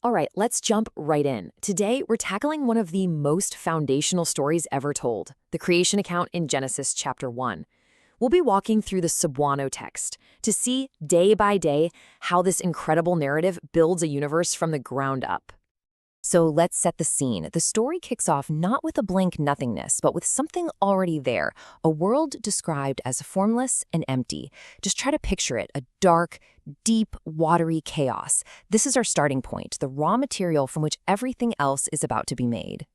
All right, let's jump right in. Today, we're tackling one of the most foundational stories ever told, the creation account in Genesis chapter 1. We'll be walking through the Cebuano text to see day by day how this incredible narrative builds a universe from the ground up. So let's set the scene. The story kicks off not with a blank nothingness, but with something already there, a world described as formless and empty. Just try to picture it, a dark, deep, watery chaos. This is our starting point, the raw material from which everything else is about to be made.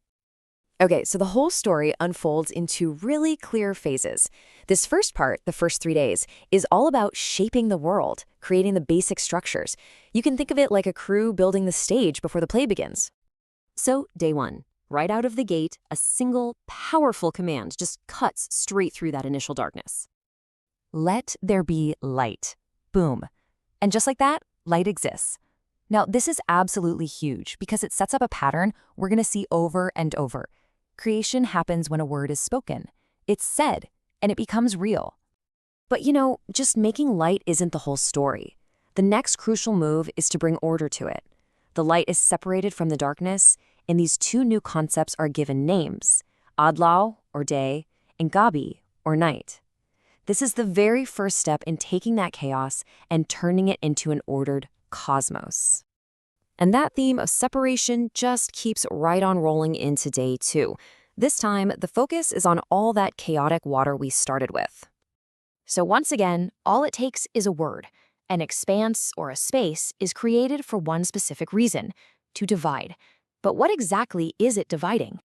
Okay, so the whole story unfolds into really clear phases. This first part, the first 3 days, is all about shaping the world, creating the basic structures. You can think of it like a crew building the stage before the play begins. So, day 1, right out of the gate, a single, powerful command just cuts straight through that initial darkness. Let there be light. Boom. And just like that, light exists. Now, this is absolutely huge because it sets up a pattern we're going to see over and over. Creation happens when a word is spoken. It's said, and it becomes real. But just making light isn't the whole story. The next crucial move is to bring order to it. The light is separated from the darkness, and these two new concepts are given names, Adlaw, or day, and Gabi, or night. This is the very first step in taking that chaos and turning it into an ordered cosmos. And that theme of separation just keeps right on rolling into day 2. This time, the focus is on all that chaotic water we started with. So once again, all it takes is a word. An expanse or a space is created for one specific reason, to divide. But what exactly is it dividing?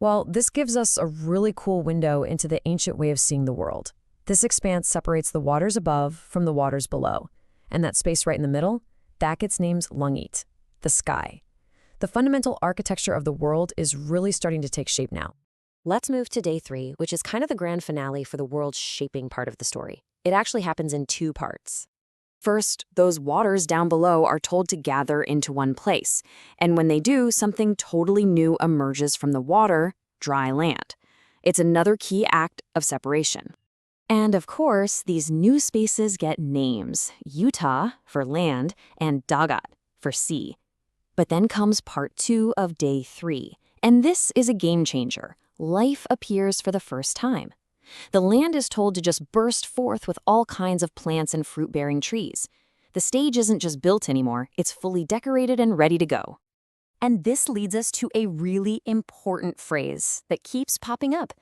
Well, this gives us a really cool window into the ancient way of seeing the world. This expanse separates the waters above from the waters below. And that space right in the middle, that gets named Langit, the sky. The fundamental architecture of the world is really starting to take shape now. Let's move to day 3, which is kind of the grand finale for the world shaping part of the story. It actually happens in 2 parts. First, those waters down below are told to gather into one place. And when they do, something totally new emerges from the water, dry land. It's another key act of separation. And of course, these new spaces get names, Utah for land and Dagat for sea. But then comes part 2 of day 3, and this is a game changer. Life appears for the first time. The land is told to just burst forth with all kinds of plants and fruit-bearing trees. The stage isn't just built anymore, it's fully decorated and ready to go. And this leads us to a really important phrase that keeps popping up.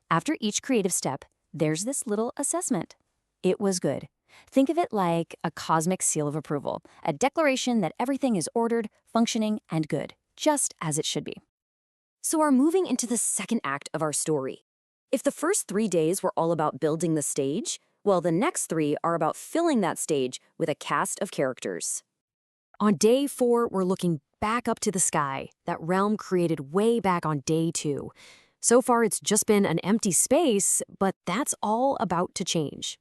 After each creative step, there's this little assessment. It was good. Think of it like a cosmic seal of approval, a declaration that everything is ordered, functioning, and good, just as it should be. So we're moving into the second act of our story. If the first 3 days were all about building the stage, well, the next 3 are about filling that stage with a cast of characters. On day 4, we're looking back up to the sky, that realm created way back on day 2. So far, it's just been an empty space, but that's all about to change.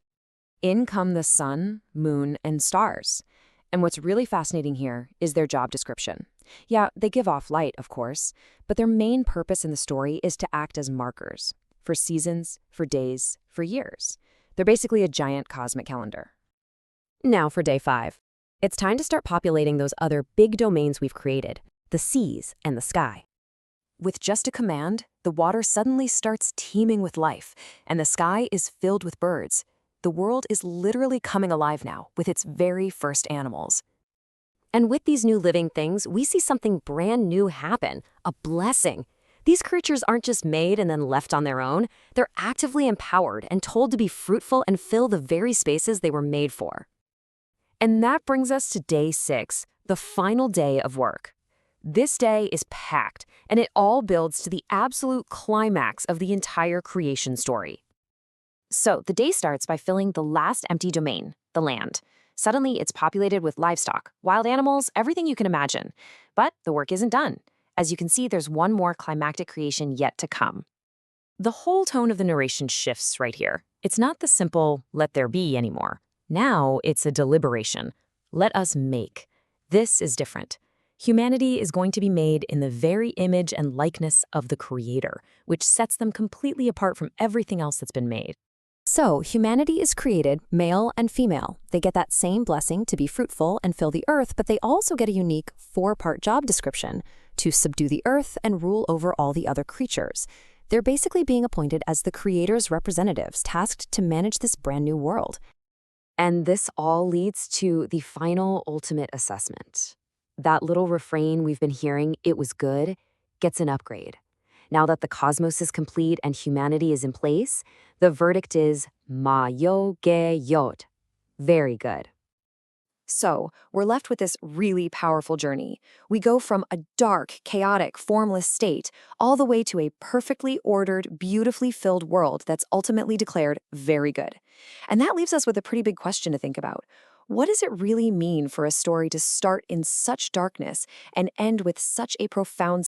In come the sun, moon, and stars. And what's really fascinating here is their job description. Yeah, they give off light, of course, but their main purpose in the story is to act as markers. For seasons, for days, for years. They're basically a giant cosmic calendar. Now for day 5. It's time to start populating those other big domains we've created, the seas and the sky. With just a command, the water suddenly starts teeming with life, and the sky is filled with birds. The world is literally coming alive now with its very first animals. And with these new living things, we see something brand new happen, a blessing. These creatures aren't just made and then left on their own. They're actively empowered and told to be fruitful and fill the very spaces they were made for. And that brings us to day 6, the final day of work. This day is packed, and it all builds to the absolute climax of the entire creation story. So the day starts by filling the last empty domain, the land. Suddenly, it's populated with livestock, wild animals, everything you can imagine. But the work isn't done. As you can see, there's one more climactic creation yet to come. The whole tone of the narration shifts right here. It's not the simple, let there be anymore. Now it's a deliberation. Let us make. This is different. Humanity is going to be made in the very image and likeness of the Creator, which sets them completely apart from everything else that's been made. So, humanity is created male and female. They get that same blessing to be fruitful and fill the earth, but they also get a unique 4-part job description to subdue the earth and rule over all the other creatures. They're basically being appointed as the creator's representatives, tasked to manage this brand new world. And this all leads to the final ultimate assessment. That little refrain we've been hearing, "it was good," gets an upgrade. Now that the cosmos is complete and humanity is in place, the verdict is ma yo ge yot. Very good. So, we're left with this really powerful journey. We go from a dark, chaotic, formless state all the way to a perfectly ordered, beautifully filled world that's ultimately declared very good. And that leaves us with a pretty big question to think about. What does it really mean for a story to start in such darkness and end with such a profound